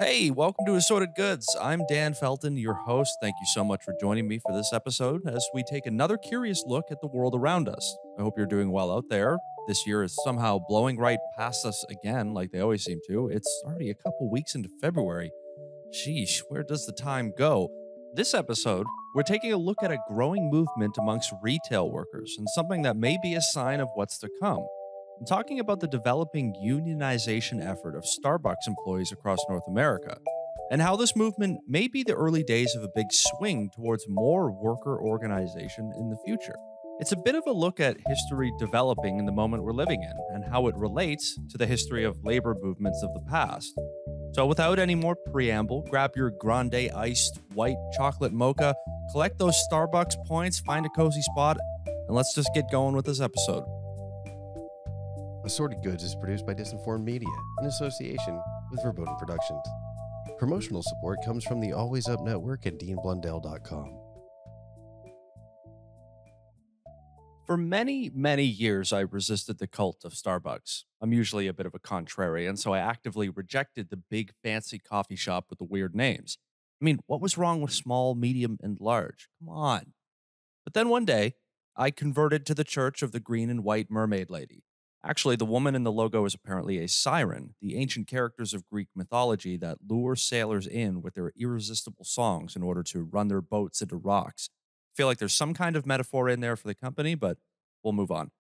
Hey, welcome to Assorted Goods. I'm Dan Felton, your host. Thank you so much for joining me for this episode as we take another curious look at the world around us. I hope you're doing well out there. This year is somehow blowing right past us again, like they always seem to. It's already a couple weeks into February. Sheesh, where does the time go? This episode, we're taking a look at a growing movement amongst retail workers and something that may be a sign of what's to come. I'm talking about the developing unionization effort of Starbucks employees across North America, and how this movement may be the early days of a big swing towards more worker organization in the future. It's a bit of a look at history developing in the moment we're living in, and how it relates to the history of labor movements of the past. So, without any more preamble, grab your grande iced white chocolate mocha, collect those Starbucks points, find a cozy spot, and let's just get going with this episode. Assorted Goods is produced by Disinformed Media in association with Verboten Productions. Promotional support comes from the Always Up Network and DeanBlundell.com. For many, many years, I resisted the cult of Starbucks. I'm usually a bit of a contrarian, so I actively rejected the big fancy coffee shop with the weird names. I mean, what was wrong with small, medium, and large? Come on. But then one day, I converted to the Church of the Green and White Mermaid Lady. Actually, the woman in the logo is apparently a siren, the ancient characters of Greek mythology that lure sailors in with their irresistible songs in order to run their boats into rocks. I feel like there's some kind of metaphor in there for the company, but we'll move on.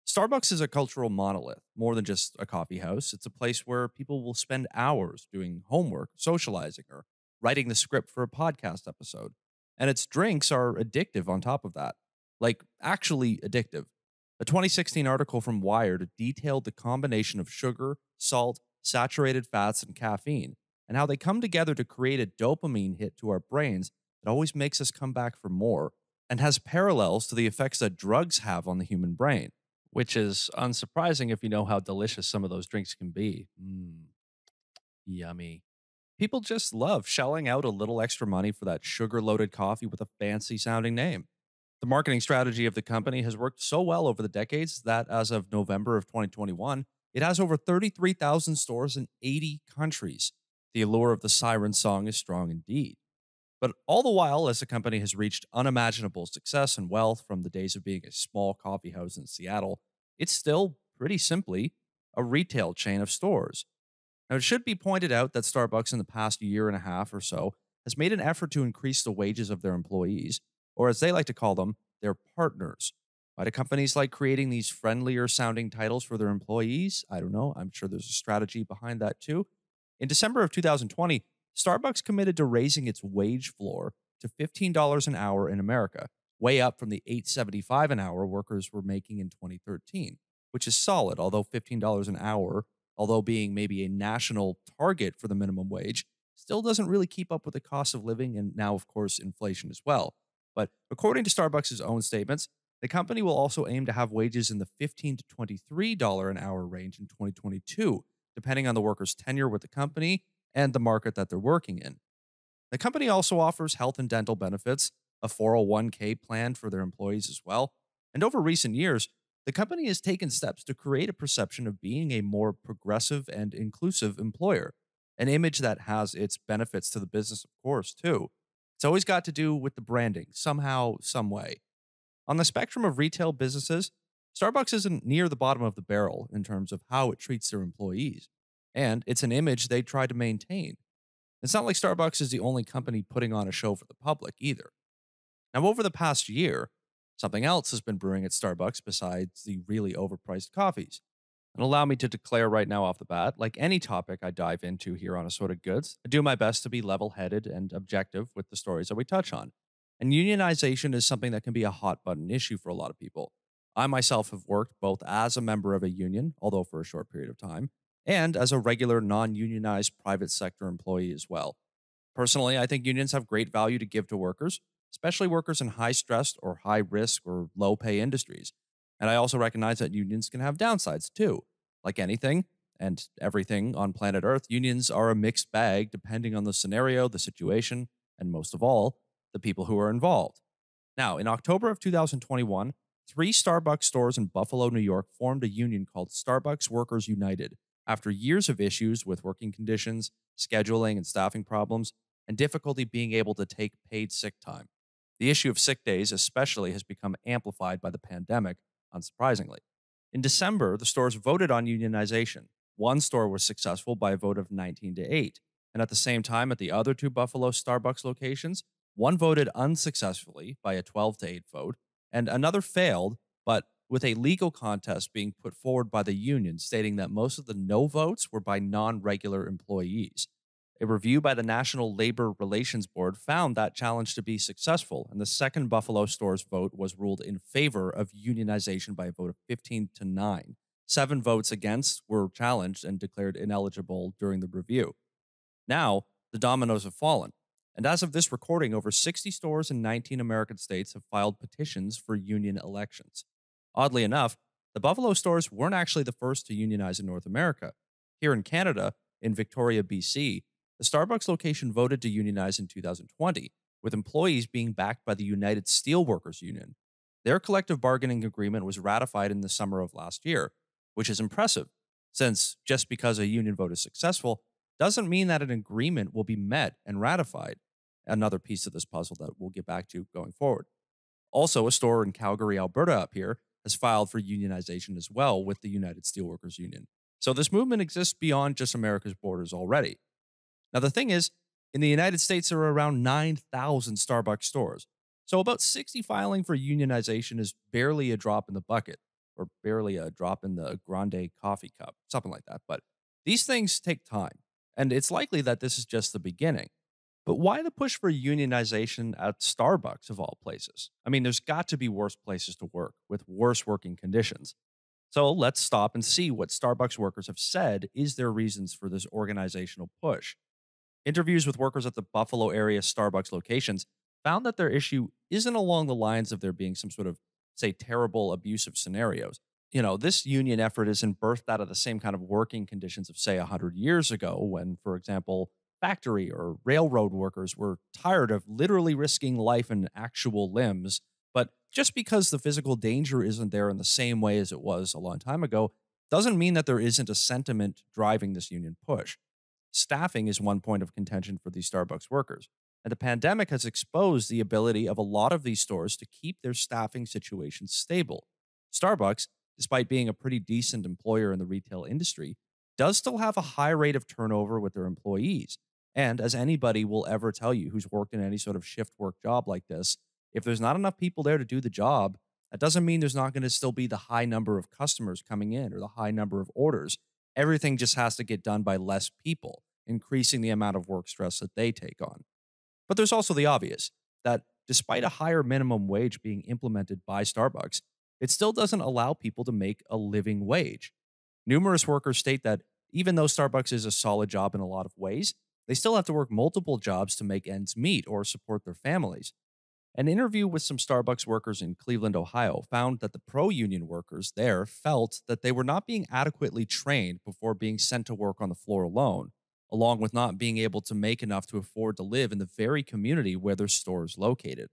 Starbucks is a cultural monolith, more than just a coffee house. It's a place where people will spend hours doing homework, socializing, or writing the script for a podcast episode. And its drinks are addictive on top of that. Like, actually addictive. A 2016 article from Wired detailed the combination of sugar, salt, saturated fats, and caffeine, and how they come together to create a dopamine hit to our brains that always makes us come back for more, and has parallels to the effects that drugs have on the human brain, which is unsurprising if you know how delicious some of those drinks can be. Yummy. People just love shelling out a little extra money for that sugar loaded coffee with a fancy sounding name. The marketing strategy of the company has worked so well over the decades that as of November of 2021, it has over 33,000 stores in 80 countries. The allure of the siren song is strong indeed. But all the while, as the company has reached unimaginable success and wealth from the days of being a small coffee house in Seattle, it's still, pretty simply, a retail chain of stores. Now, it should be pointed out that Starbucks in the past year and a half or so has made an effort to increase the wages of their employees, or as they like to call them, their partners. Why do companies like creating these friendlier sounding titles for their employees? I don't know. I'm sure there's a strategy behind that too. In December of 2020, Starbucks committed to raising its wage floor to $15 an hour in America, way up from the $8.75 an hour workers were making in 2013, which is solid, although $15 an hour, although being maybe a national target for the minimum wage, still doesn't really keep up with the cost of living and now, of course, inflation as well. But according to Starbucks' own statements, the company will also aim to have wages in the $15 to $23 an hour range in 2022, depending on the worker's tenure with the company and the market that they're working in. The company also offers health and dental benefits, a 401k plan for their employees as well. And over recent years, the company has taken steps to create a perception of being a more progressive and inclusive employer, an image that has its benefits to the business, of course, too. It's always got to do with the branding, somehow, some way. On the spectrum of retail businesses, Starbucks isn't near the bottom of the barrel in terms of how it treats their employees, and it's an image they try to maintain. It's not like Starbucks is the only company putting on a show for the public either. Now, over the past year, something else has been brewing at Starbucks besides the really overpriced coffees. And allow me to declare right now off the bat, like any topic I dive into here on Assorted Goods, I do my best to be level-headed and objective with the stories that we touch on. And unionization is something that can be a hot-button issue for a lot of people. I myself have worked both as a member of a union, although for a short period of time, and as a regular non-unionized private sector employee as well. Personally, I think unions have great value to give to workers, especially workers in high-stress or high-risk or low-pay industries. And I also recognize that unions can have downsides too. Like anything and everything on planet Earth, unions are a mixed bag depending on the scenario, the situation, and most of all, the people who are involved. Now, in October of 2021, 3 Starbucks stores in Buffalo, New York formed a union called Starbucks Workers United, after years of issues with working conditions, scheduling and staffing problems, and difficulty being able to take paid sick time. The issue of sick days, especially, has become amplified by the pandemic, unsurprisingly. In December, the stores voted on unionization. One store was successful by a vote of 19 to 8. And at the same time, at the other two Buffalo Starbucks locations, one voted unsuccessfully by a 12 to 8 vote, and another failed, but with a legal contest being put forward by the union stating that most of the no votes were by non regular employees. A review by the National Labor Relations Board found that challenge to be successful, and the second Buffalo store's vote was ruled in favor of unionization by a vote of 15 to 9. 7 votes against were challenged and declared ineligible during the review. Now, the dominoes have fallen, and as of this recording, over 60 stores in 19 American states have filed petitions for union elections. Oddly enough, the Buffalo stores weren't actually the first to unionize in North America. Here in Canada, in Victoria, BC, the Starbucks location voted to unionize in 2020, with employees being backed by the United Steelworkers Union. Their collective bargaining agreement was ratified in the summer of last year, which is impressive, since just because a union vote is successful doesn't mean that an agreement will be met and ratified. Another piece of this puzzle that we'll get back to going forward. Also, a store in Calgary, Alberta, up here, has filed for unionization as well with the United Steelworkers Union. So this movement exists beyond just America's borders already. Now, the thing is, in the United States, there are around 9,000 Starbucks stores. So about 60 filing for unionization is barely a drop in the bucket, or barely a drop in the grande coffee cup, something like that. But these things take time, and it's likely that this is just the beginning. But why the push for unionization at Starbucks, of all places? I mean, there's got to be worse places to work with worse working conditions. So let's stop and see what Starbucks workers have said is their reasons for this organizational push. Interviews with workers at the Buffalo area Starbucks locations found that their issue isn't along the lines of there being some sort of, say, terrible abusive scenarios. This union effort isn't birthed out of the same kind of working conditions of, say, 100 years ago when, for example, factory or railroad workers were tired of literally risking life and actual limbs. But just because the physical danger isn't there in the same way as it was a long time ago doesn't mean that there isn't a sentiment driving this union push. Staffing is one point of contention for these Starbucks workers, and the pandemic has exposed the ability of a lot of these stores to keep their staffing situations stable. Starbucks, despite being a pretty decent employer in the retail industry, does still have a high rate of turnover with their employees. And as anybody will ever tell you who's worked in any sort of shift work job like this, if there's not enough people there to do the job, that doesn't mean there's not going to still be the high number of customers coming in or the high number of orders. Everything just has to get done by less people, increasing the amount of work stress that they take on. But there's also the obvious, that despite a higher minimum wage being implemented by Starbucks, it still doesn't allow people to make a living wage. Numerous workers state that even though Starbucks is a solid job in a lot of ways, they still have to work multiple jobs to make ends meet or support their families. An interview with some Starbucks workers in Cleveland, Ohio, found that the pro-union workers there felt that they were not being adequately trained before being sent to work on the floor alone, along with not being able to make enough to afford to live in the very community where their store is located.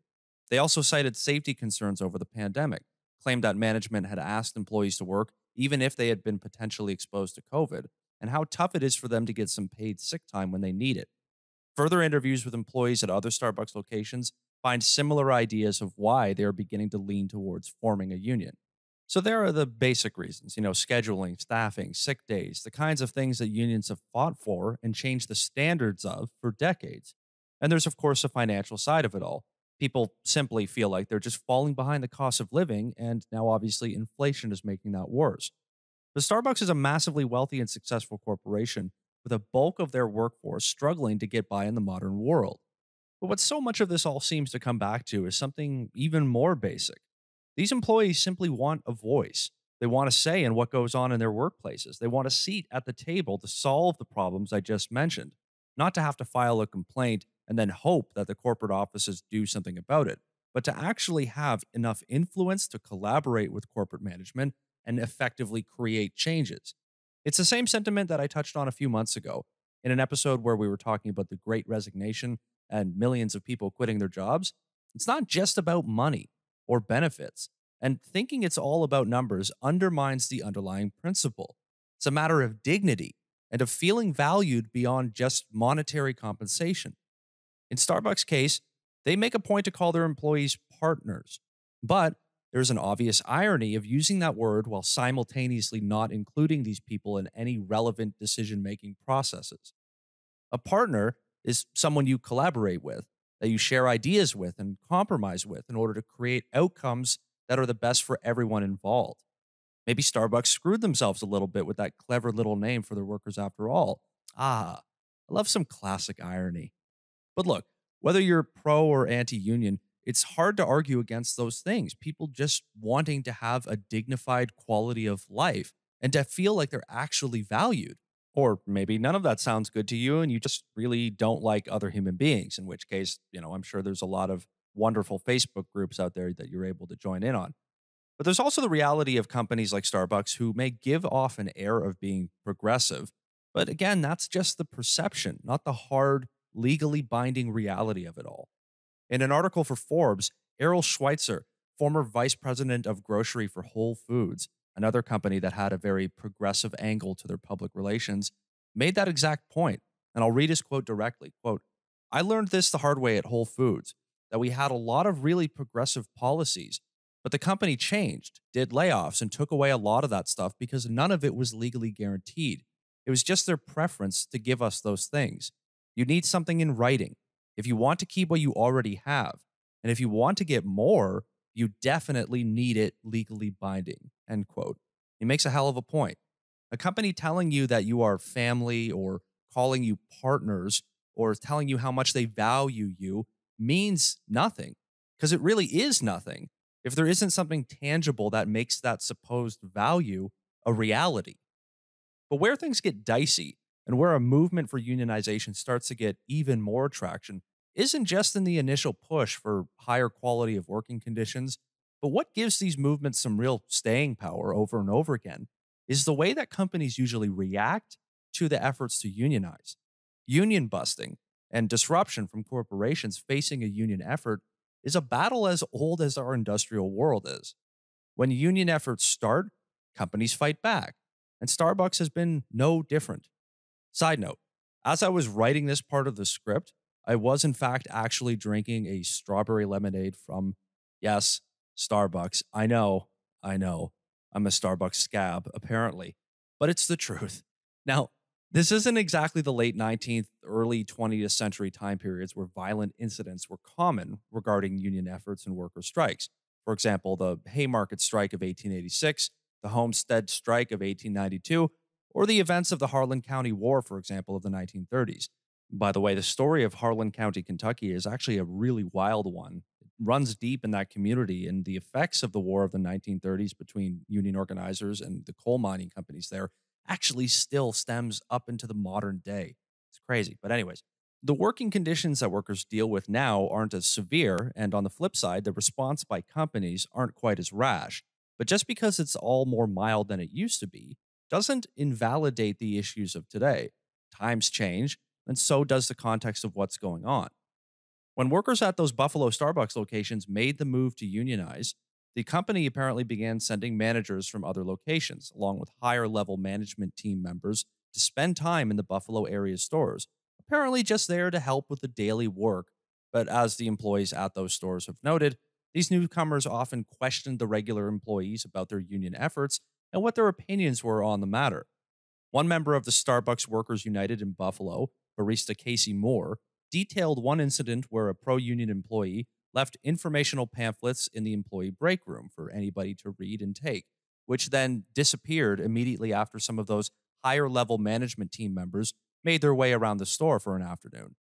They also cited safety concerns over the pandemic, claimed that management had asked employees to work even if they had been potentially exposed to COVID, and how tough it is for them to get some paid sick time when they need it. Further interviews with employees at other Starbucks locations find similar ideas of why they are beginning to lean towards forming a union. So there are the basic reasons, scheduling, staffing, sick days, the kinds of things that unions have fought for and changed the standards of for decades. And there's, of course, a financial side of it all. People simply feel like they're just falling behind the cost of living, and now obviously inflation is making that worse. But Starbucks is a massively wealthy and successful corporation with a bulk of their workforce struggling to get by in the modern world. But what so much of this all seems to come back to is something even more basic. These employees simply want a voice. They want a say in what goes on in their workplaces. They want a seat at the table to solve the problems I just mentioned, not to have to file a complaint and then hope that the corporate offices do something about it, but to actually have enough influence to collaborate with corporate management and effectively create changes. It's the same sentiment that I touched on a few months ago in an episode where we were talking about the Great Resignation and millions of people quitting their jobs. It's not just about money or benefits, and thinking it's all about numbers undermines the underlying principle. It's a matter of dignity and of feeling valued beyond just monetary compensation. In Starbucks' case, they make a point to call their employees partners. But there's an obvious irony of using that word while simultaneously not including these people in any relevant decision making processes. A partner is someone you collaborate with, that you share ideas with and compromise with in order to create outcomes that are the best for everyone involved. Maybe Starbucks screwed themselves a little bit with that clever little name for their workers after all. Ah, I love some classic irony. But look, whether you're pro or anti union, it's hard to argue against those things. People just wanting to have a dignified quality of life and to feel like they're actually valued. Or maybe none of that sounds good to you and you just really don't like other human beings, in which case, I'm sure there's a lot of wonderful Facebook groups out there that you're able to join in on. But there's also the reality of companies like Starbucks who may give off an air of being progressive. But again, that's just the perception, not the hard, legally binding reality of it all. In an article for Forbes, Errol Schweitzer, former vice president of grocery for Whole Foods, another company that had a very progressive angle to their public relations, made that exact point. And I'll read his quote directly. Quote, "I learned this the hard way at Whole Foods, that we had a lot of really progressive policies, but the company changed, did layoffs, and took away a lot of that stuff because none of it was legally guaranteed. It was just their preference to give us those things. You need something in writing if you want to keep what you already have. And if you want to get more, you definitely need it legally binding." End quote. He makes a hell of a point. A company telling you that you are family or calling you partners or telling you how much they value you means nothing because it really is nothing if there isn't something tangible that makes that supposed value a reality. But where things get dicey and where a movement for unionization starts to get even more traction isn't just in the initial push for higher quality of working conditions, but what gives these movements some real staying power over and over again is the way that companies usually react to the efforts to unionize. Union busting and disruption from corporations facing a union effort is a battle as old as our industrial world is. When union efforts start, companies fight back, and Starbucks has been no different. Side note, as I was writing this part of the script, I was in fact actually drinking a strawberry lemonade from, yes, Starbucks. I know. I'm a Starbucks scab, apparently, but it's the truth. Now, this isn't exactly the late 19th, early 20th century time periods where violent incidents were common regarding union efforts and worker strikes. For example, the Haymarket Strike of 1886, the Homestead Strike of 1892, or the events of the Harlan County War, for example, of the 1930s. By the way, the story of Harlan County, Kentucky is actually a really wild one. It runs deep in that community, and the effects of the War of the 1930s between union organizers and the coal mining companies there actually still stems up into the modern day. It's crazy. But anyways, the working conditions that workers deal with now aren't as severe, and on the flip side, the response by companies aren't quite as rash. But just because it's all more mild than it used to be doesn't invalidate the issues of today. Times change, and so does the context of what's going on. When workers at those Buffalo Starbucks locations made the move to unionize, the company apparently began sending managers from other locations, along with higher level management team members, to spend time in the Buffalo area stores, apparently just there to help with the daily work. But as the employees at those stores have noted, these newcomers often questioned the regular employees about their union efforts and what their opinions were on the matter. One member of the Starbucks Workers United in Buffalo, barista Casey Moore, detailed one incident where a pro union employee left informational pamphlets in the employee break room for anybody to read and take, which then disappeared immediately after some of those higher level management team members made their way around the store for an afternoon.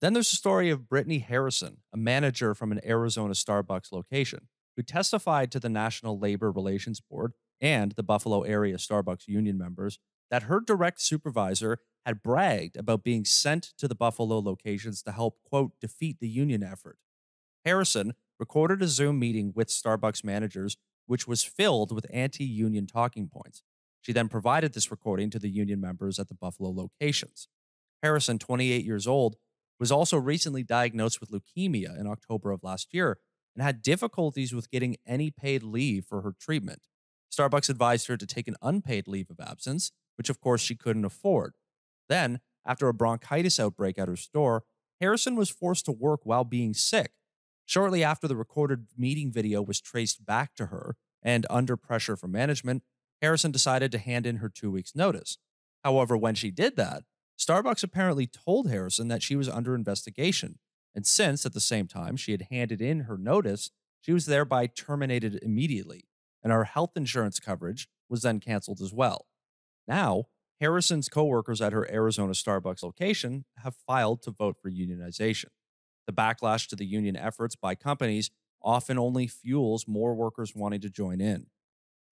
Then there's the story of Brittany Harrison, a manager from an Arizona Starbucks location, who testified to the National Labor Relations Board and the Buffalo area Starbucks union members that her direct supervisor had bragged about being sent to the Buffalo locations to help, quote, defeat the union effort. Harrison recorded a Zoom meeting with Starbucks managers, which was filled with anti-union talking points. She then provided this recording to the union members at the Buffalo locations. Harrison, 28 years old, was also recently diagnosed with leukemia in October of last year and had difficulties with getting any paid leave for her treatment. Starbucks advised her to take an unpaid leave of absence, which of course she couldn't afford. Then, after a bronchitis outbreak at her store, Harrison was forced to work while being sick. Shortly after the recorded meeting video was traced back to her, and under pressure from management, Harrison decided to hand in her 2 weeks' notice. However, when she did that, Starbucks apparently told Harrison that she was under investigation, and since at the same time she had handed in her notice, she was thereby terminated immediately, and her health insurance coverage was then canceled as well. Now, Harrison's coworkers at her Arizona Starbucks location have filed to vote for unionization. The backlash to the union efforts by companies often only fuels more workers wanting to join in.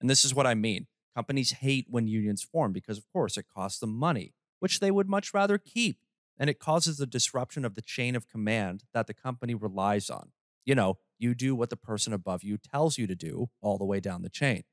And this is what I mean. Companies hate when unions form because, of course, it costs them money, which they would much rather keep. And it causes the disruption of the chain of command that the company relies on. You do what the person above you tells you to do all the way down the chain.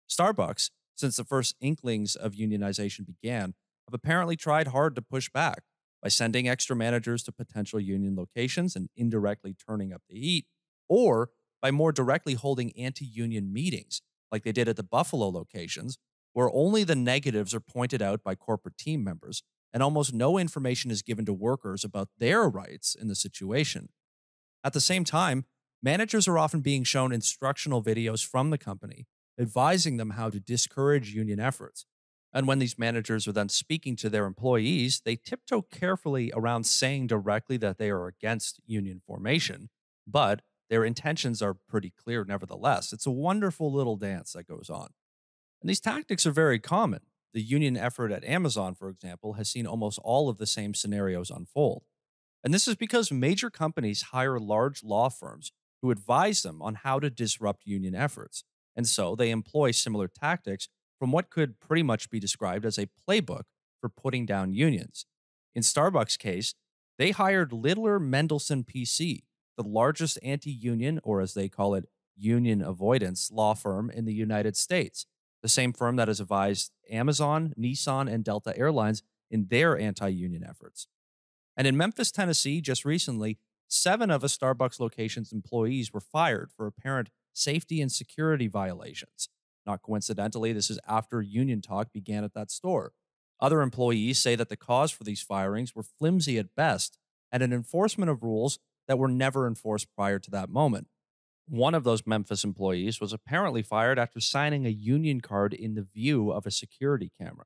Starbucks, since the first inklings of unionization began, have apparently tried hard to push back by sending extra managers to potential union locations and indirectly turning up the heat, or by more directly holding anti-union meetings, like they did at the Buffalo locations, where only the negatives are pointed out by corporate team members, and almost no information is given to workers about their rights in the situation. At the same time, managers are often being shown instructional videos from the company, advising them how to discourage union efforts. And when these managers are then speaking to their employees, they tiptoe carefully around saying directly that they are against union formation, but their intentions are pretty clear nevertheless. It's a wonderful little dance that goes on. And these tactics are very common. The union effort at Amazon, for example, has seen almost all of the same scenarios unfold. And this is because major companies hire large law firms who advise them on how to disrupt union efforts. And so they employ similar tactics from what could pretty much be described as a playbook for putting down unions. In Starbucks' case, they hired Littler Mendelson PC, the largest anti-union, or as they call it, union avoidance law firm in the United States, the same firm that has advised Amazon, Nissan, and Delta Airlines in their anti-union efforts. And in Memphis, Tennessee, just recently, 7 of a Starbucks location's employees were fired for apparent safety and security violations. Not coincidentally, this is after union talk began at that store. Other employees say that the cause for these firings were flimsy at best and an enforcement of rules that were never enforced prior to that moment. One of those Memphis employees was apparently fired after signing a union card in the view of a security camera.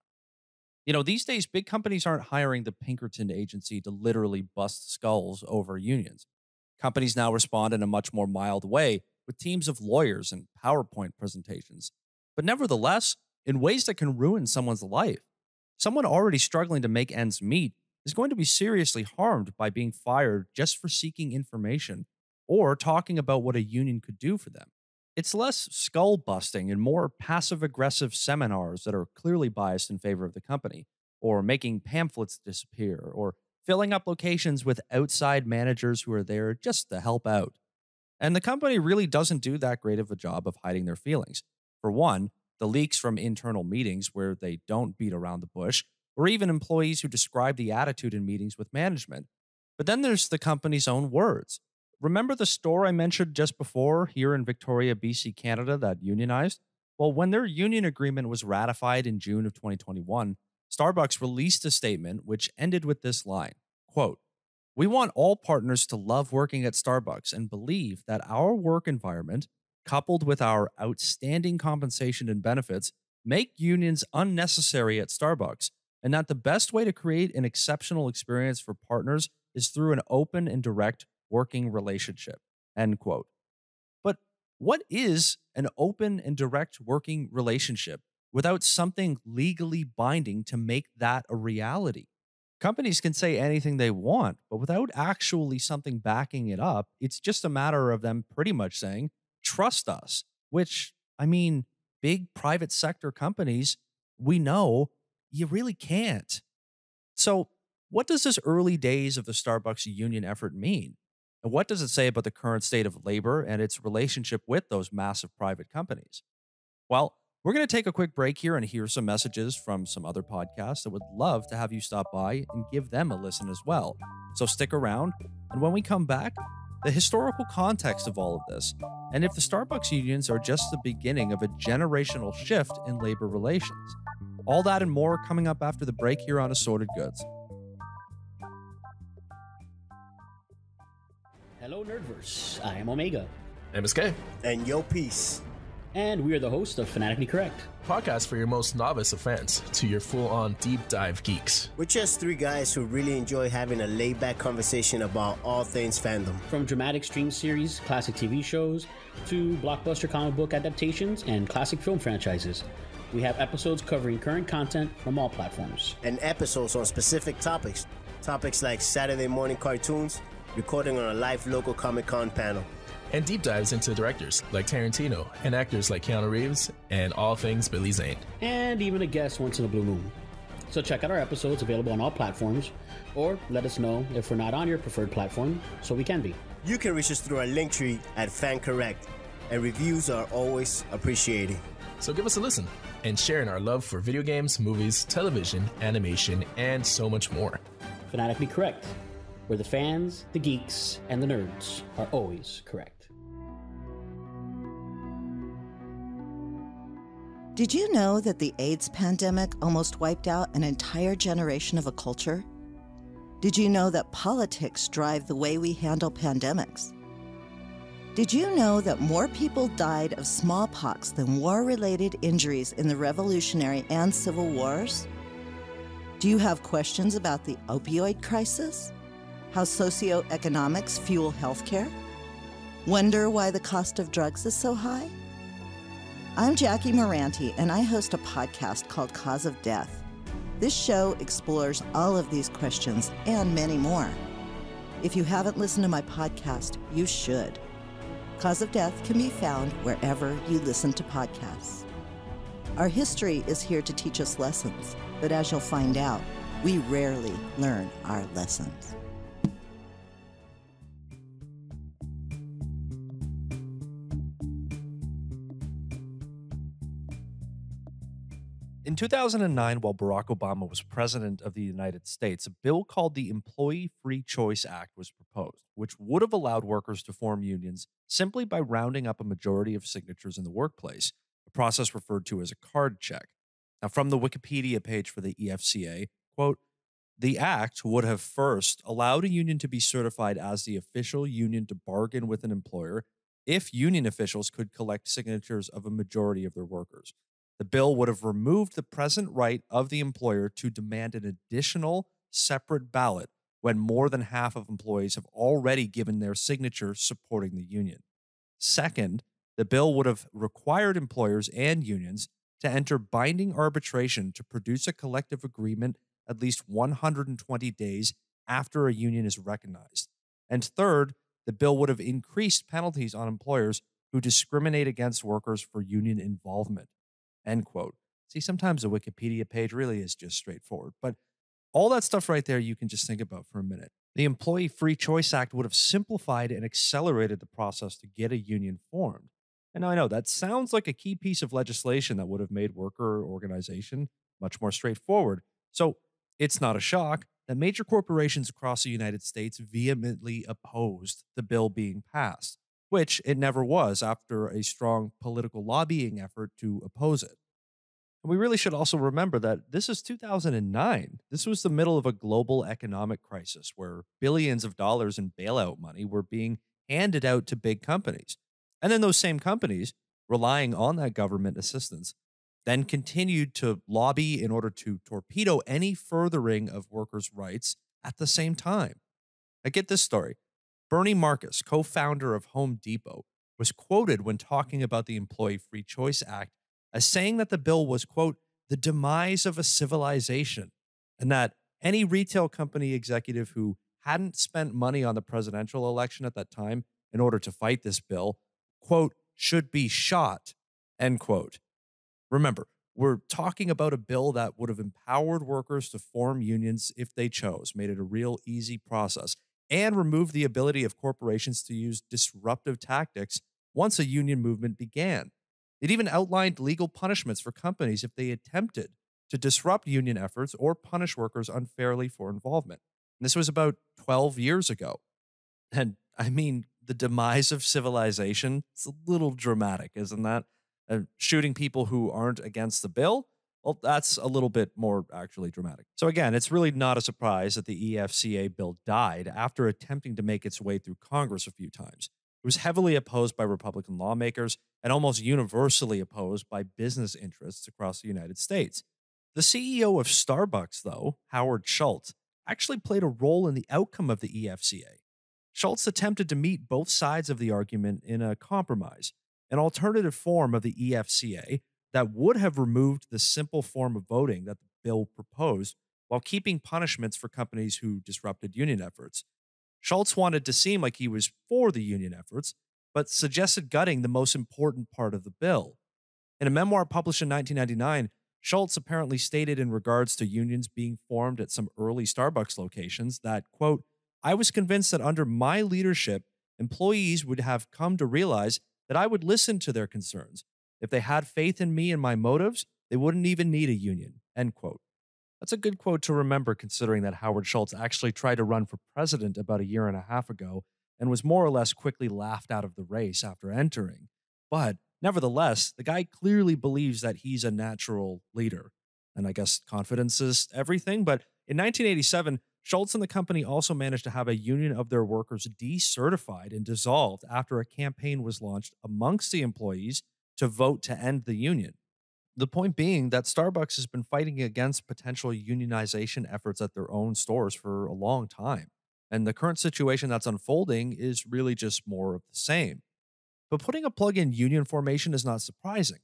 These days, big companies aren't hiring the Pinkerton agency to literally bust skulls over unions. Companies now respond in a much more mild way with teams of lawyers and PowerPoint presentations, but nevertheless, in ways that can ruin someone's life. Someone already struggling to make ends meet is going to be seriously harmed by being fired just for seeking information or talking about what a union could do for them. It's less skull busting and more passive aggressive seminars that are clearly biased in favor of the company, or making pamphlets disappear, or filling up locations with outside managers who are there just to help out. And the company really doesn't do that great of a job of hiding their feelings. For one, the leaks from internal meetings where they don't beat around the bush, or even employees who describe the attitude in meetings with management. But then there's the company's own words. Remember the store I mentioned just before here in Victoria, BC, Canada that unionized? Well, when their union agreement was ratified in June of 2021, Starbucks released a statement which ended with this line, quote, "We want all partners to love working at Starbucks and believe that our work environment, coupled with our outstanding compensation and benefits, make unions unnecessary at Starbucks, and that the best way to create an exceptional experience for partners is through an open and direct working relationship," end quote. But what is an open and direct working relationship without something legally binding to make that a reality? Companies can say anything they want, but without actually something backing it up, it's just a matter of them pretty much saying, trust us, which, big private sector companies, we know you really can't. So, what does this early days of the Starbucks union effort mean? And what does it say about the current state of labor and its relationship with those massive private companies? Well, we're going to take a quick break here and hear some messages from some other podcasts that would love to have you stop by and give them a listen as well. So stick around, and when we come back, the historical context of all of this, and if the Starbucks unions are just the beginning of a generational shift in labor relations. All that and more coming up after the break here on Assorted Goods. Hello, Nerdverse. I am Omega. MSK. And Yo Peace. And we are the hosts of Fanatically Correct. Podcast for your most novice of fans to your full-on deep dive geeks. We're just three guys who really enjoy having a laid-back conversation about all things fandom. From dramatic stream series, classic TV shows, to blockbuster comic book adaptations and classic film franchises. We have episodes covering current content from all platforms. And episodes on specific topics. Topics like Saturday morning cartoons, recording on a live local Comic-Con panel. And deep dives into directors like Tarantino and actors like Keanu Reeves and all things Billy Zane. And even a guest once in a blue moon. So check out our episodes available on all platforms, or let us know if we're not on your preferred platform, so we can be. You can reach us through our link tree at FanCorrect, and reviews are always appreciated. So give us a listen and share in our love for video games, movies, television, animation, and so much more. Fanatically Correct, where the fans, the geeks, and the nerds are always correct. Did you know that the AIDS pandemic almost wiped out an entire generation of a culture? Did you know that politics drive the way we handle pandemics? Did you know that more people died of smallpox than war-related injuries in the Revolutionary and Civil Wars? Do you have questions about the opioid crisis? How socioeconomics fuel healthcare? Wonder why the cost of drugs is so high? I'm Jackie Moranti, and I host a podcast called Cause of Death. This show explores all of these questions and many more. If you haven't listened to my podcast, you should. Cause of Death can be found wherever you listen to podcasts. Our history is here to teach us lessons, but as you'll find out, we rarely learn our lessons. In 2009, while Barack Obama was president of the United States, a bill called the Employee Free Choice Act was proposed, which would have allowed workers to form unions simply by rounding up a majority of signatures in the workplace, a process referred to as a card check. Now, from the Wikipedia page for the EFCA, quote, the act would have first allowed a union to be certified as the official union to bargain with an employer if union officials could collect signatures of a majority of their workers. The bill would have removed the present right of the employer to demand an additional separate ballot when more than half of employees have already given their signature supporting the union. Second, the bill would have required employers and unions to enter binding arbitration to produce a collective agreement at least 120 days after a union is recognized. And third, the bill would have increased penalties on employers who discriminate against workers for union involvement. End quote. See, sometimes a Wikipedia page really is just straightforward, but all that stuff right there you can just think about for a minute. The Employee Free Choice Act would have simplified and accelerated the process to get a union formed. And now I know that sounds like a key piece of legislation that would have made worker organization much more straightforward. So it's not a shock that major corporations across the United States vehemently opposed the bill being passed, which it never was after a strong political lobbying effort to oppose it. And we really should also remember that this is 2009. This was the middle of a global economic crisis where billions of dollars in bailout money were being handed out to big companies. And then those same companies, relying on that government assistance, then continued to lobby in order to torpedo any furthering of workers' rights at the same time. Now get this story. Bernie Marcus, co-founder of Home Depot, was quoted when talking about the Employee Free Choice Act as saying that the bill was, quote, the demise of a civilization, and that any retail company executive who hadn't spent money on the presidential election at that time in order to fight this bill, quote, should be shot, end quote. Remember, we're talking about a bill that would have empowered workers to form unions if they chose, made it a real easy process, and removed the ability of corporations to use disruptive tactics once a union movement began. It even outlined legal punishments for companies if they attempted to disrupt union efforts or punish workers unfairly for involvement. And this was about 12 years ago. And I mean, the demise of civilization, it's a little dramatic, isn't that? Shooting people who aren't against the bill? Well, that's a little bit more actually dramatic. So again, it's really not a surprise that the EFCA bill died after attempting to make its way through Congress a few times. It was heavily opposed by Republican lawmakers and almost universally opposed by business interests across the United States. The CEO of Starbucks, though, Howard Schultz, actually played a role in the outcome of the EFCA. Schultz attempted to meet both sides of the argument in a compromise, an alternative form of the EFCA that would have removed the simple form of voting that the bill proposed while keeping punishments for companies who disrupted union efforts. Schultz wanted to seem like he was for the union efforts, but suggested gutting the most important part of the bill. In a memoir published in 1999, Schultz apparently stated in regards to unions being formed at some early Starbucks locations that, quote, I was convinced that under my leadership, employees would have come to realize that I would listen to their concerns. If they had faith in me and my motives, they wouldn't even need a union, end quote. That's a good quote to remember considering that Howard Schultz actually tried to run for president about a year and a half ago and was more or less quickly laughed out of the race after entering. But nevertheless, the guy clearly believes that he's a natural leader. And I guess confidence is everything. But in 1987, Schultz and the company also managed to have a union of their workers decertified and dissolved after a campaign was launched amongst the employees to vote to end the union. The point being that Starbucks has been fighting against potential unionization efforts at their own stores for a long time. And the current situation that's unfolding is really just more of the same. But putting a plug in union formation is not surprising.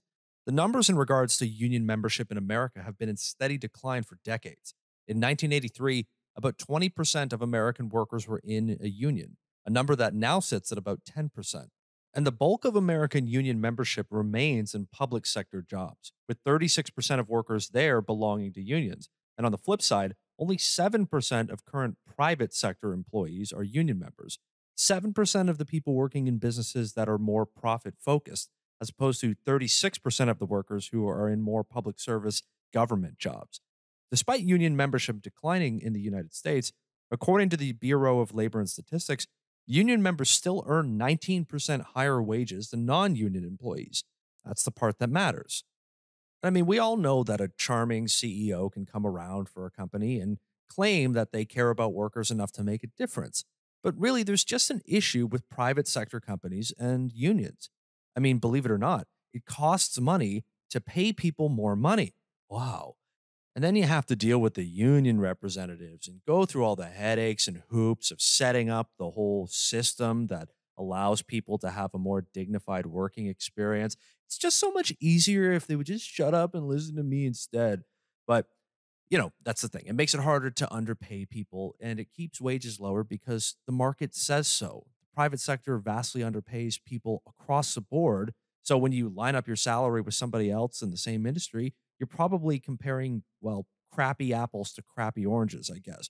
The numbers in regards to union membership in America have been in steady decline for decades. In 1983, about 20% of American workers were in a union, a number that now sits at about 10%. And the bulk of American union membership remains in public sector jobs, with 36% of workers there belonging to unions. And on the flip side, only 7% of current private sector employees are union members. 7% of the people working in businesses that are more profit focused, as opposed to 36% of the workers who are in more public service government jobs. Despite union membership declining in the United States, according to the Bureau of Labor and Statistics, union members still earn 19% higher wages than non-union employees. That's the part that matters. I mean, we all know that a charming CEO can come around for a company and claim that they care about workers enough to make a difference. But really, there's just an issue with private sector companies and unions. I mean, believe it or not, it costs money to pay people more money. Wow. And then you have to deal with the union representatives and go through all the headaches and hoops of setting up the whole system that allows people to have a more dignified working experience. It's just so much easier if they would just shut up and listen to me instead. But, that's the thing. It makes it harder to underpay people and it keeps wages lower because the market says so. The private sector vastly underpays people across the board. So when you line up your salary with somebody else in the same industry, you're probably comparing, crappy apples to crappy oranges, I guess.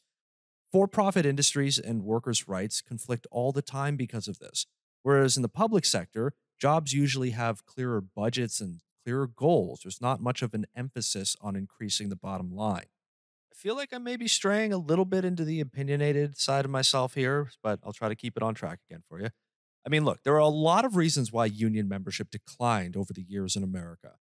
For-profit industries and workers' rights conflict all the time because of this. Whereas in the public sector, jobs usually have clearer budgets and clearer goals. There's not much of an emphasis on increasing the bottom line. I feel like I may be straying a little bit into the opinionated side of myself here, but I'll try to keep it on track again for you. I mean, look, there are a lot of reasons why union membership declined over the years in America.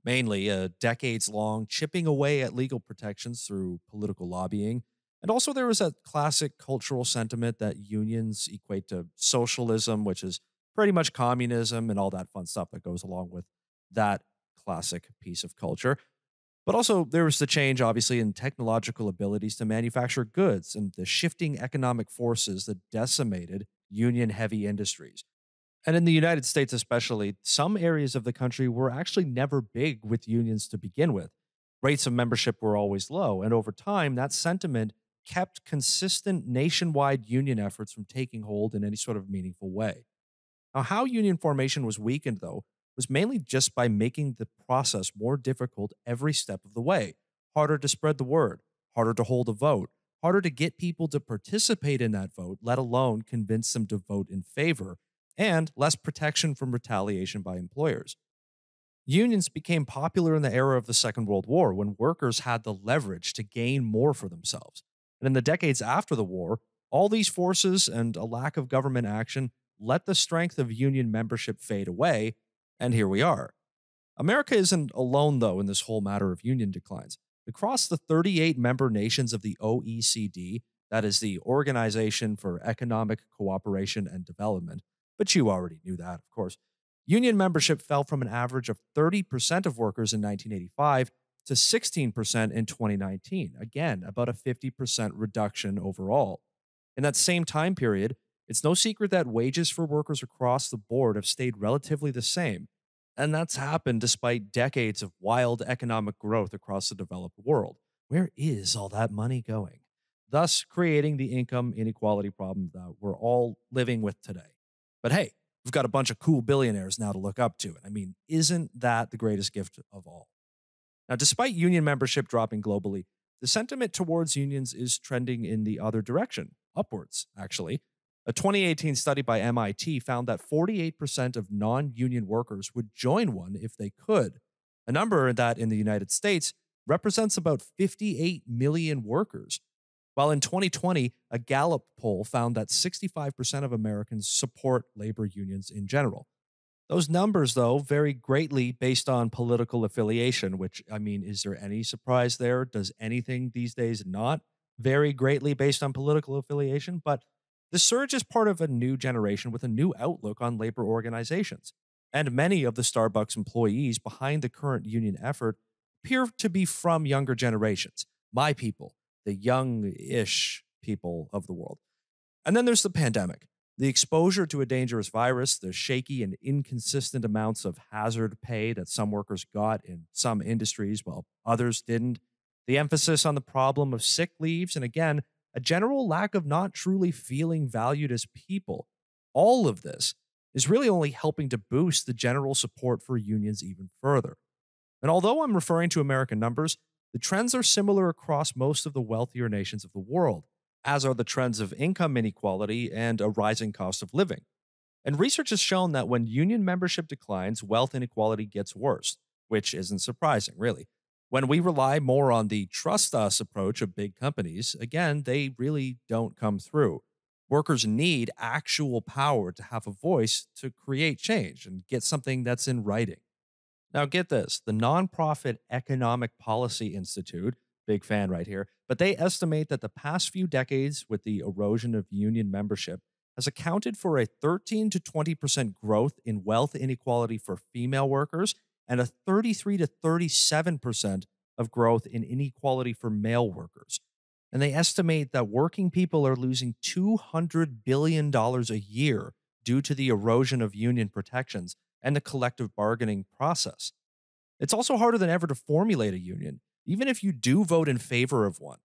Mainly a decades-long chipping away at legal protections through political lobbying. And also there was a classic cultural sentiment that unions equate to socialism, which is pretty much communism and all that fun stuff that goes along with that classic piece of culture. But also there was the change, obviously, in technological abilities to manufacture goods and the shifting economic forces that decimated union-heavy industries. And in the United States especially, some areas of the country were actually never big with unions to begin with. Rates of membership were always low, and over time, that sentiment kept consistent nationwide union efforts from taking hold in any sort of meaningful way. Now, how union formation was weakened, though, was mainly just by making the process more difficult every step of the way. Harder to spread the word, harder to hold a vote, harder to get people to participate in that vote, let alone convince them to vote in favor, and less protection from retaliation by employers. Unions became popular in the era of the Second World War when workers had the leverage to gain more for themselves. And in the decades after the war, all these forces and a lack of government action let the strength of union membership fade away, and here we are. America isn't alone, though, in this whole matter of union declines. Across the 38 member nations of the OECD, that is the Organization for Economic Cooperation and Development, but you already knew that, of course, union membership fell from an average of 30% of workers in 1985 to 16% in 2019. Again, about a 50% reduction overall. In that same time period, it's no secret that wages for workers across the board have stayed relatively the same. And that's happened despite decades of wild economic growth across the developed world. Where is all that money going? Thus, creating the income inequality problem that we're all living with today. But hey, we've got a bunch of cool billionaires now to look up to. I mean, isn't that the greatest gift of all? Now, despite union membership dropping globally, the sentiment towards unions is trending in the other direction, upwards, actually. A 2018 study by MIT found that 48% of non-union workers would join one if they could, a number that in the United States represents about 58 million workers. While in 2020, a Gallup poll found that 65% of Americans support labor unions in general. Those numbers, though, vary greatly based on political affiliation, which, I mean, is there any surprise there? Does anything these days not vary greatly based on political affiliation? But the surge is part of a new generation with a new outlook on labor organizations. And many of the Starbucks employees behind the current union effort appear to be from younger generations, my people, the young-ish people of the world. And then there's the pandemic. The exposure to a dangerous virus, the shaky and inconsistent amounts of hazard pay that some workers got in some industries while others didn't, the emphasis on the problem of sick leaves, and again, a general lack of not truly feeling valued as people. All of this is really only helping to boost the general support for unions even further. And although I'm referring to American numbers, the trends are similar across most of the wealthier nations of the world, as are the trends of income inequality and a rising cost of living. And research has shown that when union membership declines, wealth inequality gets worse, which isn't surprising, really. When we rely more on the trust us approach of big companies, again, they really don't come through. Workers need actual power to have a voice to create change and get something that's in writing. Now, get this, the nonprofit Economic Policy Institute, big fan right here, but they estimate that the past few decades with the erosion of union membership has accounted for a 13 to 20% growth in wealth inequality for female workers and a 33 to 37% of growth in inequality for male workers. And they estimate that working people are losing $200 billion a year due to the erosion of union protections and the collective bargaining process. It's also harder than ever to formulate a union, even if you do vote in favor of one.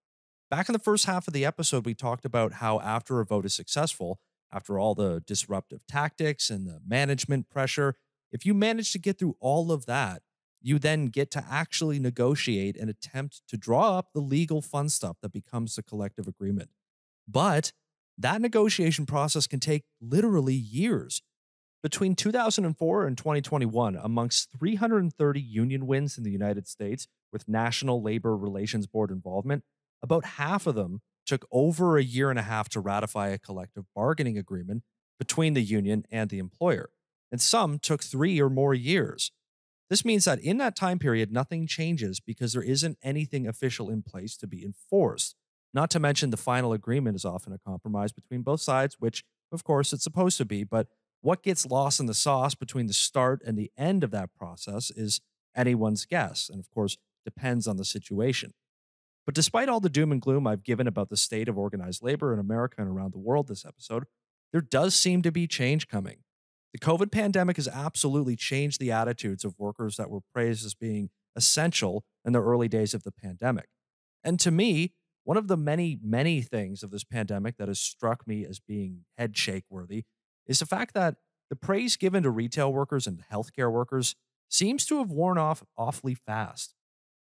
Back in the first half of the episode, we talked about how after a vote is successful, after all the disruptive tactics and the management pressure, if you manage to get through all of that, you then get to actually negotiate and attempt to draw up the legal fun stuff that becomes the collective agreement. But that negotiation process can take literally years. Between 2004 and 2021, amongst 330 union wins in the United States with National Labor Relations Board involvement, about half of them took over a year and a half to ratify a collective bargaining agreement between the union and the employer, and some took 3 or more years. This means that in that time period, nothing changes because there isn't anything official in place to be enforced. Not to mention the final agreement is often a compromise between both sides, which, of course, it's supposed to be, but what gets lost in the sauce between the start and the end of that process is anyone's guess, and of course, depends on the situation. But despite all the doom and gloom I've given about the state of organized labor in America and around the world this episode, there does seem to be change coming. The COVID pandemic has absolutely changed the attitudes of workers that were praised as being essential in the early days of the pandemic. And to me, one of the many, many things of this pandemic that has struck me as being head shake worthy is the fact that the praise given to retail workers and healthcare workers seems to have worn off awfully fast.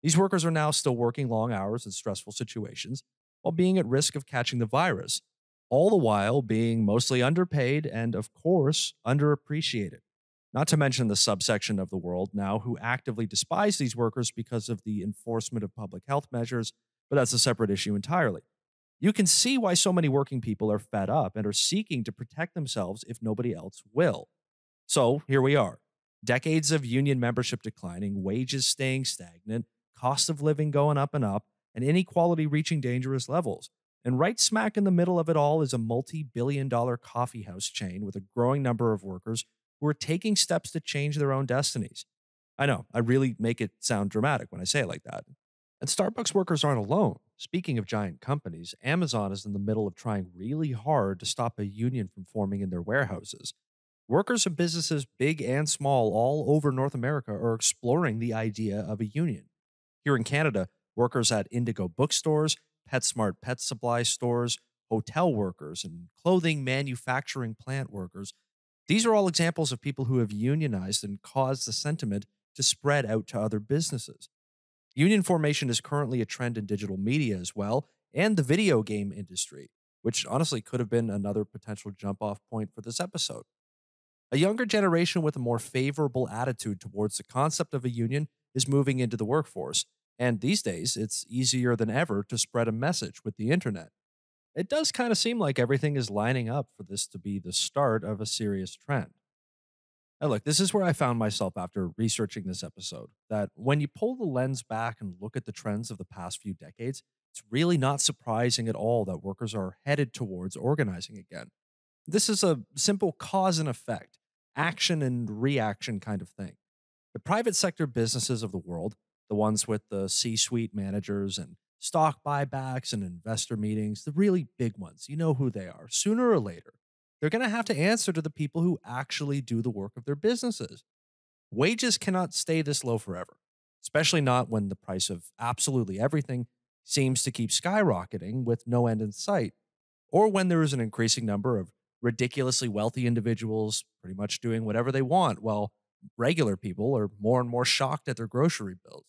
These workers are now still working long hours in stressful situations while being at risk of catching the virus, all the while being mostly underpaid and, of course, underappreciated. Not to mention the subsection of the world now who actively despise these workers because of the enforcement of public health measures, but that's a separate issue entirely. You can see why so many working people are fed up and are seeking to protect themselves if nobody else will. So here we are. Decades of union membership declining, wages staying stagnant, cost of living going up, and inequality reaching dangerous levels. And right smack in the middle of it all is a multi-billion-dollar coffee house chain with a growing number of workers who are taking steps to change their own destinies. I know, I really make it sound dramatic when I say it like that. And Starbucks workers aren't alone. Speaking of giant companies, Amazon is in the middle of trying really hard to stop a union from forming in their warehouses. Workers of businesses big and small all over North America are exploring the idea of a union. Here in Canada, workers at Indigo bookstores, PetSmart pet supply stores, hotel workers, and clothing manufacturing plant workers, these are all examples of people who have unionized and caused the sentiment to spread out to other businesses. Union formation is currently a trend in digital media as well, and the video game industry, which honestly could have been another potential jump off point for this episode. A younger generation with a more favorable attitude towards the concept of a union is moving into the workforce, and these days it's easier than ever to spread a message with the internet. It does kind of seem like everything is lining up for this to be the start of a serious trend. Now, look, this is where I found myself after researching this episode, that when you pull the lens back and look at the trends of the past few decades, it's really not surprising at all that workers are headed towards organizing again. This is a simple cause and effect, action and reaction kind of thing. The private sector businesses of the world, the ones with the C-suite managers and stock buybacks and investor meetings, the really big ones, you know who they are, sooner or later, they're going to have to answer to the people who actually do the work of their businesses. Wages cannot stay this low forever, especially not when the price of absolutely everything seems to keep skyrocketing with no end in sight, or when there is an increasing number of ridiculously wealthy individuals pretty much doing whatever they want while regular people are more and more shocked at their grocery bills.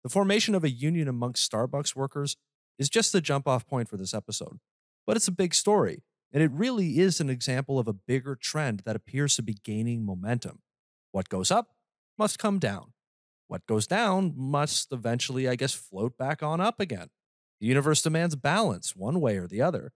The formation of a union amongst Starbucks workers is just the jump off point for this episode, but it's a big story. And it really is an example of a bigger trend that appears to be gaining momentum. What goes up must come down. What goes down must eventually, I guess, float back on up again. The universe demands balance one way or the other.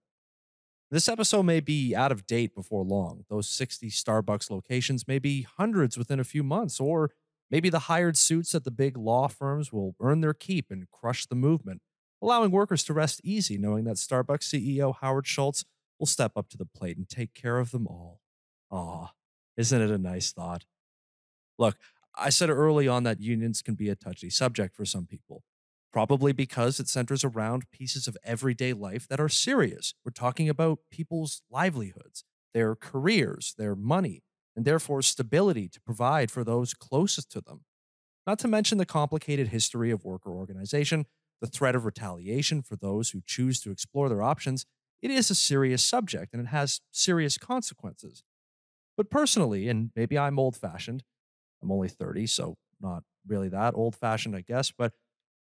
This episode may be out of date before long. Those 60 Starbucks locations may be hundreds within a few months, or maybe the hired suits at the big law firms will earn their keep and crush the movement, allowing workers to rest easy knowing that Starbucks CEO Howard Schultz will step up to the plate and take care of them all. Aw, isn't it a nice thought? Look, I said early on that unions can be a touchy subject for some people, probably because it centers around pieces of everyday life that are serious. We're talking about people's livelihoods, their careers, their money, and therefore stability to provide for those closest to them. Not to mention the complicated history of worker organization, the threat of retaliation for those who choose to explore their options. It is a serious subject and it has serious consequences. But personally, and maybe I'm old fashioned, I'm only 30, so not really that old fashioned, I guess, but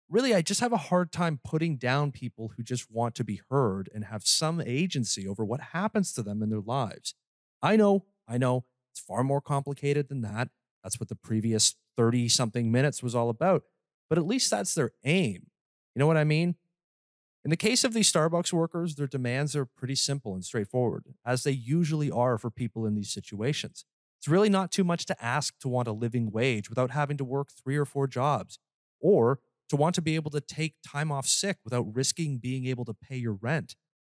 really, I just have a hard time putting down people who just want to be heard and have some agency over what happens to them in their lives. I know, it's far more complicated than that. That's what the previous 30 something minutes was all about. But at least that's their aim. You know what I mean? In the case of these Starbucks workers, their demands are pretty simple and straightforward, as they usually are for people in these situations. It's really not too much to ask to want a living wage without having to work 3 or 4 jobs, or to want to be able to take time off sick without risking being able to pay your rent,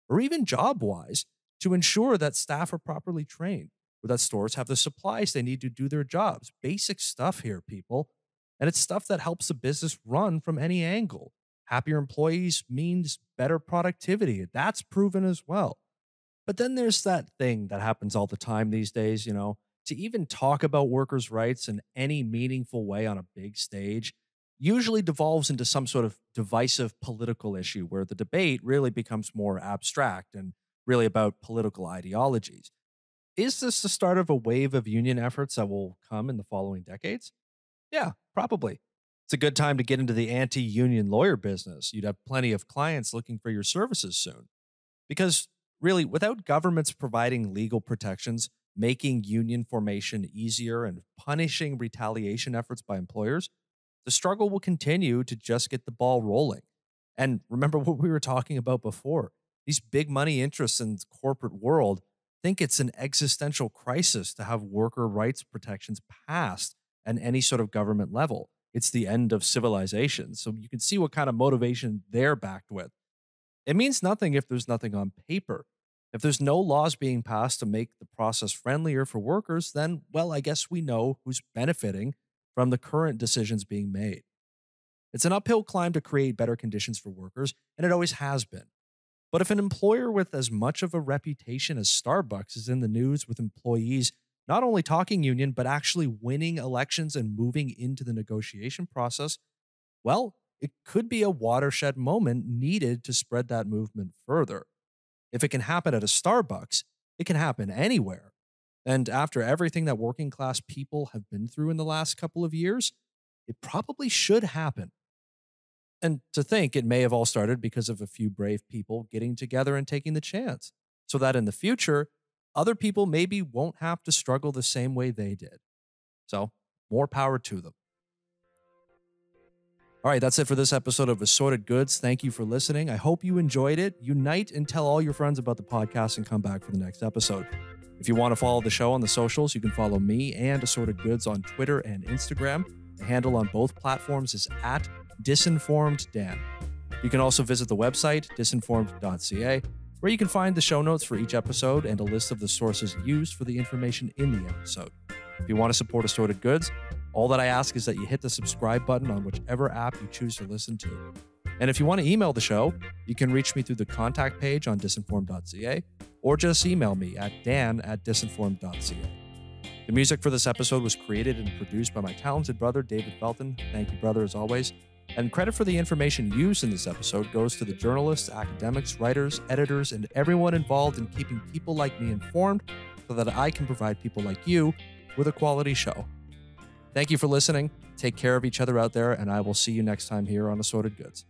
or even job-wise, to ensure that staff are properly trained, or that stores have the supplies they need to do their jobs. Basic stuff here, people. And it's stuff that helps a business run from any angle. Happier employees means better productivity. That's proven as well. But then there's that thing that happens all the time these days, to even talk about workers' rights in any meaningful way on a big stage usually devolves into some sort of divisive political issue where the debate really becomes more abstract and really about political ideologies. Is this the start of a wave of union efforts that will come in the following decades? Yeah, probably. It's a good time to get into the anti-union lawyer business. You'd have plenty of clients looking for your services soon. Because really, without governments providing legal protections, making union formation easier, and punishing retaliation efforts by employers, the struggle will continue to just get the ball rolling. And remember what we were talking about before. These big money interests in the corporate world, think it's an existential crisis to have worker rights protections passed at any sort of government level. It's the end of civilization. So you can see what kind of motivation they're backed with. It means nothing if there's nothing on paper. If there's no laws being passed to make the process friendlier for workers, then, well, I guess we know who's benefiting from the current decisions being made. It's an uphill climb to create better conditions for workers, and it always has been. But if an employer with as much of a reputation as Starbucks is in the news with employees not only talking union, but actually winning elections and moving into the negotiation process, well, it could be a watershed moment needed to spread that movement further. If it can happen at a Starbucks, it can happen anywhere. And after everything that working class people have been through in the last couple of years, it probably should happen. And to think it may have all started because of a few brave people getting together and taking the chance, so that in the future, other people maybe won't have to struggle the same way they did. So, more power to them. All right, that's it for this episode of Assorted Goods. Thank you for listening. I hope you enjoyed it. Unite and tell all your friends about the podcast and come back for the next episode. If you want to follow the show on the socials, you can follow me and Assorted Goods on Twitter and Instagram. The handle on both platforms is @disinformeddan. You can also visit the website, disinformed.ca, where you can find the show notes for each episode and a list of the sources used for the information in the episode. If you want to support Assorted Goods, all that I ask is that you hit the subscribe button on whichever app you choose to listen to. And if you want to email the show, you can reach me through the contact page on disinformed.ca or just email me at dan@disinformed.ca. The music for this episode was created and produced by my talented brother, David Felton. Thank you, brother, as always. And credit for the information used in this episode goes to the journalists, academics, writers, editors, and everyone involved in keeping people like me informed so that I can provide people like you with a quality show. Thank you for listening. Take care of each other out there, and I will see you next time here on Assorted Goods.